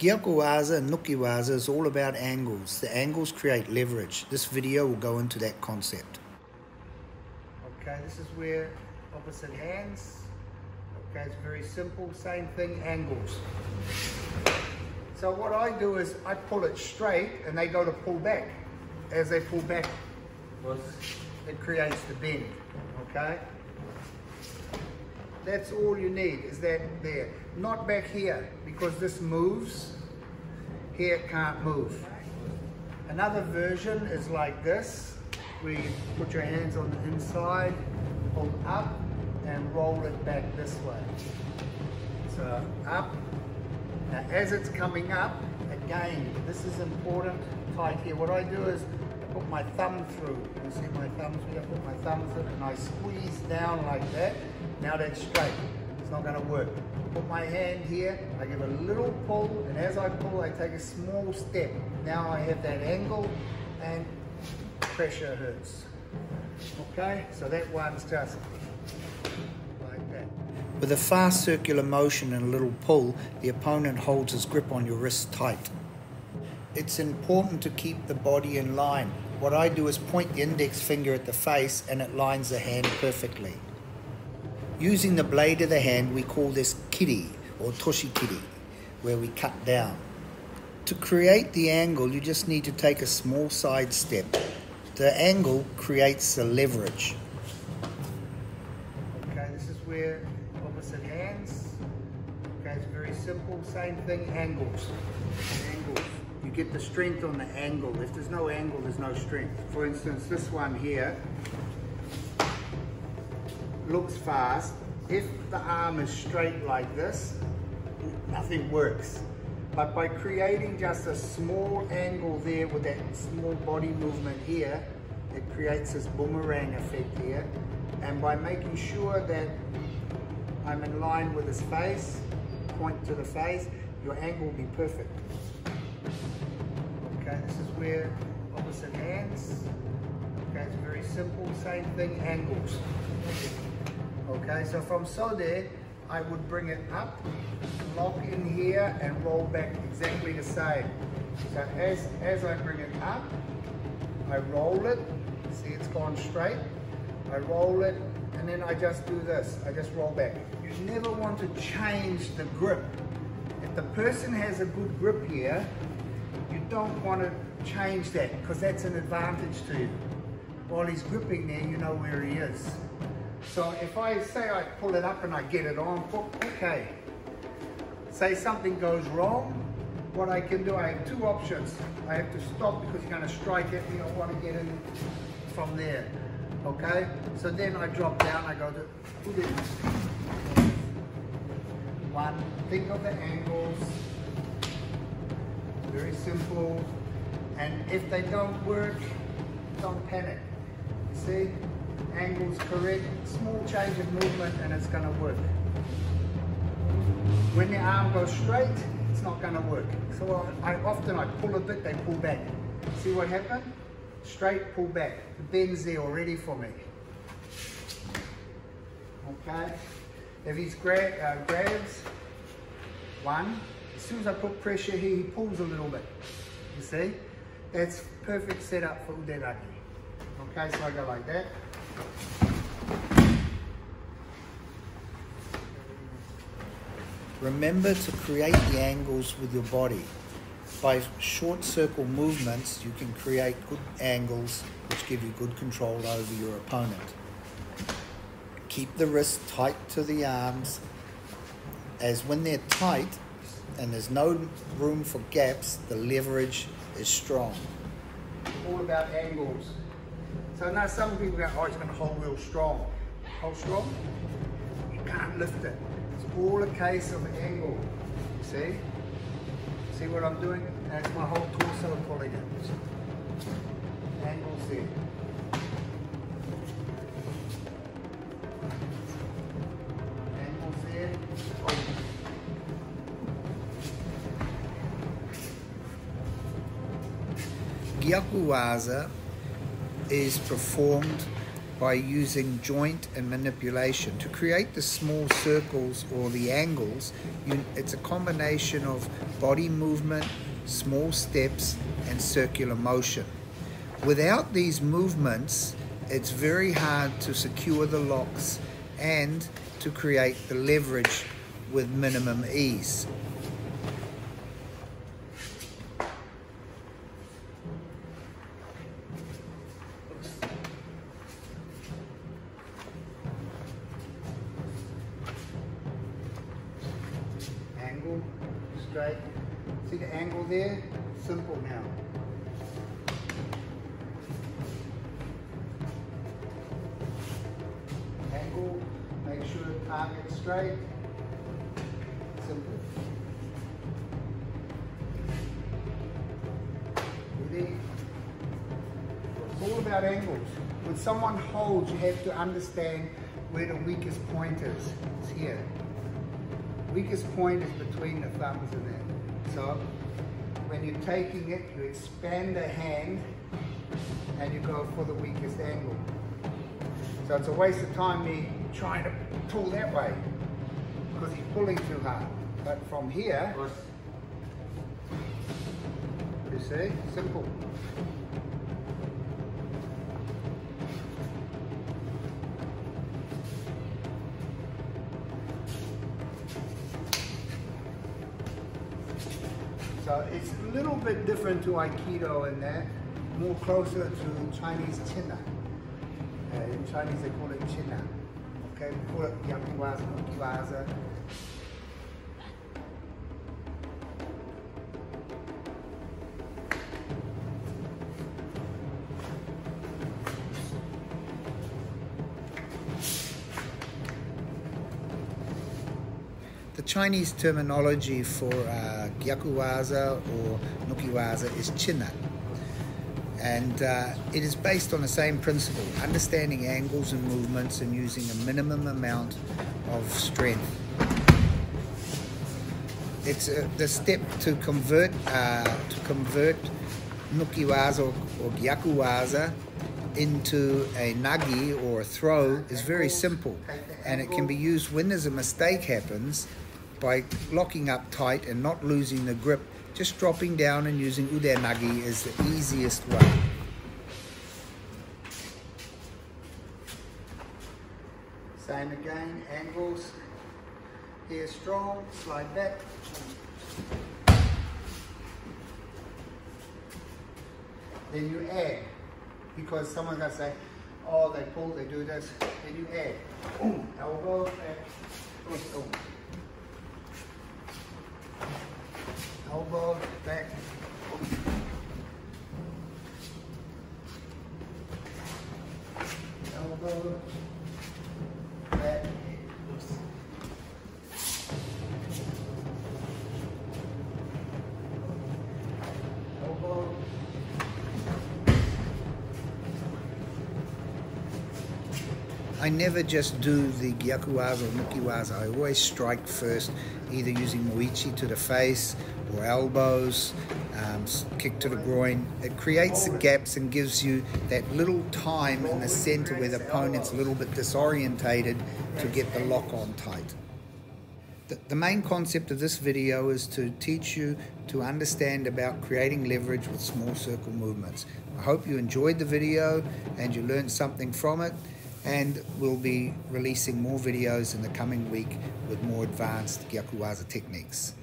GYAKU Waza and Nuki Waza is all about angles. The angles create leverage. This video will go into that concept. Okay, this is where opposite hands. Okay, it's very simple, same thing, angles. So what I do is I pull it straight and they go to pull back. As they pull back, it creates the bend, okay? That's all you need, is that there. Not back here, because this moves. Here it can't move. Another version is like this, where you put your hands on the inside, pull up, and roll it back this way. So up. Now as it's coming up, again, this is important, tight here. What I do is I put my thumb through. You see my thumb through? I put my thumb through and I squeeze down like that. Now that's straight. It's not going to work. Put my hand here, I give a little pull, and as I pull, I take a small step. Now I have that angle, and pressure hurts. Okay, so that one's just like that. With a fast circular motion and a little pull, the opponent holds his grip on your wrist tight. It's important to keep the body in line. What I do is point the index finger at the face, and it lines the hand perfectly. Using the blade of the hand, we call this kiri or toshikiri, where we cut down. To create the angle, you just need to take a small side step. The angle creates the leverage. Okay, this is where opposite hands. Okay, it's very simple, same thing, angles. Angles. You get the strength on the angle. If there's no angle, there's no strength. For instance, this one here looks fast. If the arm is straight like this, nothing works. But by creating just a small angle there with that small body movement here, it creates this boomerang effect here. And by making sure that I'm in line with his face, point to the face, your angle will be perfect. Okay, this is where opposite hands. Okay, it's very simple, same thing, angles. Okay, so from Sode, I would bring it up, lock in here, and roll back exactly the same. So as I bring it up, I roll it. See, it's gone straight. I roll it, and then I just do this. I just roll back. You never want to change the grip. If the person has a good grip here, you don't want to change that, because that's an advantage to you. While he's gripping there, you know where he is. So if I say I pull it up and I get it on, okay. Say something goes wrong, what I can do, I have two options. I have to stop because you're going to strike at me. I want to get in from there. Okay? So then I drop down, I go to one. Think of the angles. Very simple. And if they don't work, don't panic. You see? Angles correct, small change of movement, and it's going to work. When the arm goes straight, it's not going to work. So I pull a bit, they pull back. See what happened? Straight, pull back. The bend's there already for me. Okay. If he's grabs, one. As soon as I put pressure here, he pulls a little bit. You see? That's perfect setup for uderaki. Okay, so I go like that. Remember to create the angles with your body. By short circle movements, you can create good angles which give you good control over your opponent. Keep the wrist tight to the arms, as when they're tight and there's no room for gaps, the leverage is strong. All about angles. So now some people go, oh, he's going to hold real strong. Hold strong? You can't lift it. It's all a case of angle. See? See what I'm doing? That's my whole torso pulling it. Angles there. Angles there. Oh. GYAKU Waza is performed by using joint and manipulation. To create the small circles or the angles, it's a combination of body movement, small steps, and circular motion. Without these movements, it's very hard to secure the locks and to create the leverage with minimum ease. Angle, straight. See the angle there? Simple now. Angle, make sure the target's straight. Simple. Ready? It's all about angles. When someone holds, you have to understand where the weakest point is. It's here. Weakest point is between the thumbs and that. So when you're taking it, you expand the hand and you go for the weakest angle. So it's a waste of time me trying to pull that way because he's pulling too hard. But from here, you see, simple. So it's a little bit different to Aikido in that, more closer to Chinese China. In Chinese they call it China. Okay, we call it GYAKU Waza, Waza. The Chinese terminology for GYAKU Waza or Nuki Waza is China. And it is based on the same principle, understanding angles and movements and using a minimum amount of strength. It's the step to convert Nuki Waza or GYAKU Waza into a nagi or a throw is very simple, and it can be used when there's a mistake happens by locking up tight and not losing the grip. Just dropping down and using ude nagi is the easiest way. Same again, angles, here strong, slide back. Then you add, because someone's going to say, oh, they pull, they do this. Then you add, elbow, back, elbow, back. Elbow, back. Elbow. I never just do the GYAKU Waza or Nuki Waza. I always strike first, either using moichi to the face or elbows, kick to the groin. It creates the gaps and gives you that little time in the center where the opponent's a little bit disorientated to get the lock on tight. The main concept of this video is to teach you to understand about creating leverage with small circle movements. I hope you enjoyed the video and you learned something from it, and we'll be releasing more videos in the coming week with more advanced GYAKU Waza techniques.